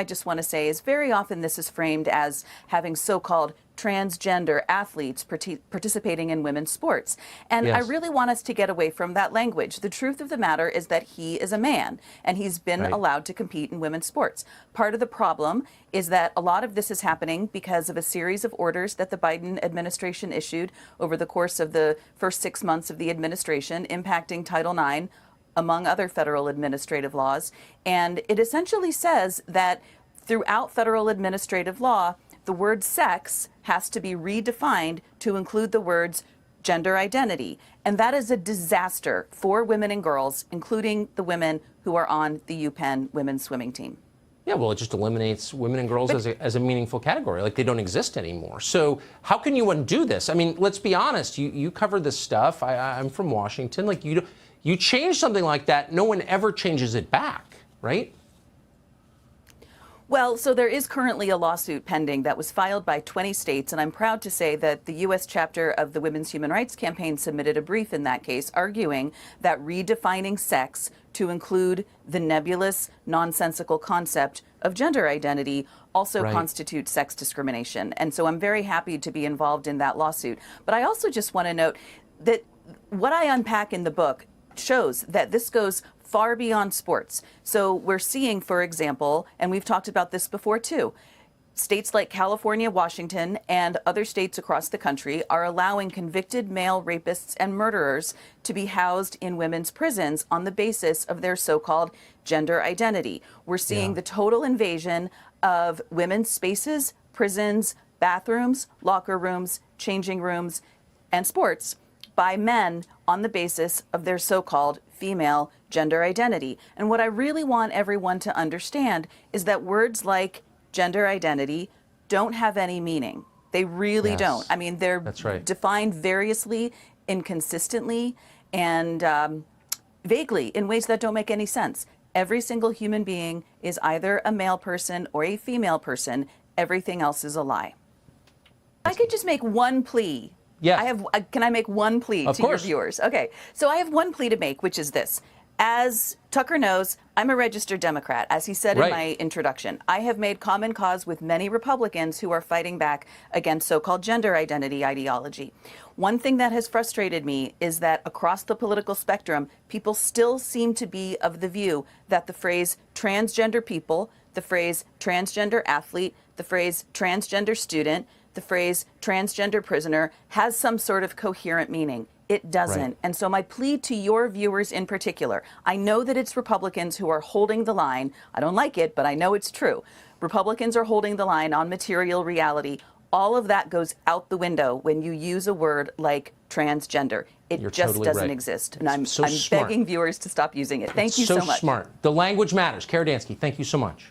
I just want to say is very often this is framed as having so-called transgender athletes participating in women's sports. And I really want us to get away from that language. The truth of the matter is that he is a man, and he's been allowed to compete in women's sports. Part of the problem is that a lot of this is happening because of a series of orders that the Biden administration issued over the course of the first 6 months of the administration, impacting Title IX, among other federal administrative laws. And it essentially says that throughout federal administrative law, the word sex has to be redefined to include the words gender identity. And that is a disaster for women and girls, including the women who are on the UPenn women's swimming team. Yeah, well, it just eliminates women and girls as a meaningful category, like they don't exist anymore. So how can you undo this? I mean, let's be honest, you cover this stuff. I'm from Washington. Like, you change something like that, no one ever changes it back, right? Well, so there is currently a lawsuit pending that was filed by 20 states, and I'm proud to say that the U.S. chapter of the Women's Human Rights Campaign submitted a brief in that case arguing that redefining sex to include the nebulous, nonsensical concept of gender identity also constitutes sex discrimination. And so I'm very happy to be involved in that lawsuit. But I also just want to note that what I unpack in the book shows that this goes far beyond sports. So we're seeing, for example, and we've talked about this before too, states like California, Washington, and other states across the country are allowing convicted male rapists and murderers to be housed in women's prisons on the basis of their so-called gender identity. We're seeing the total invasion of women's spaces, prisons, bathrooms, locker rooms, changing rooms, and sports by men on the basis of their so-called female gender identity. And what I really want everyone to understand is that words like gender identity don't have any meaning. They really don't. I mean, they're defined variously, inconsistently, and vaguely in ways that don't make any sense. Every single human being is either a male person or a female person. Everything else is a lie. I could just make one plea. Yes. Can I make one plea to your viewers? Okay, so I have one plea to make, which is this. As Tucker knows, I'm a registered Democrat, as he said in my introduction. I have made common cause with many Republicans who are fighting back against so-called gender identity ideology. One thing that has frustrated me is that across the political spectrum, people still seem to be of the view that the phrase transgender people, the phrase transgender athlete, the phrase transgender student, the phrase transgender prisoner has some sort of coherent meaning. It doesn't. And so my plea to your viewers in particular, I know that it's Republicans who are holding the line. I don't like it, but I know it's true. Republicans are holding the line on material reality. All of that goes out the window when you use a word like transgender. It just doesn't exist. And I'm begging viewers to stop using it. Thank you so much. So smart. The language matters. Kara Dansky, thank you so much.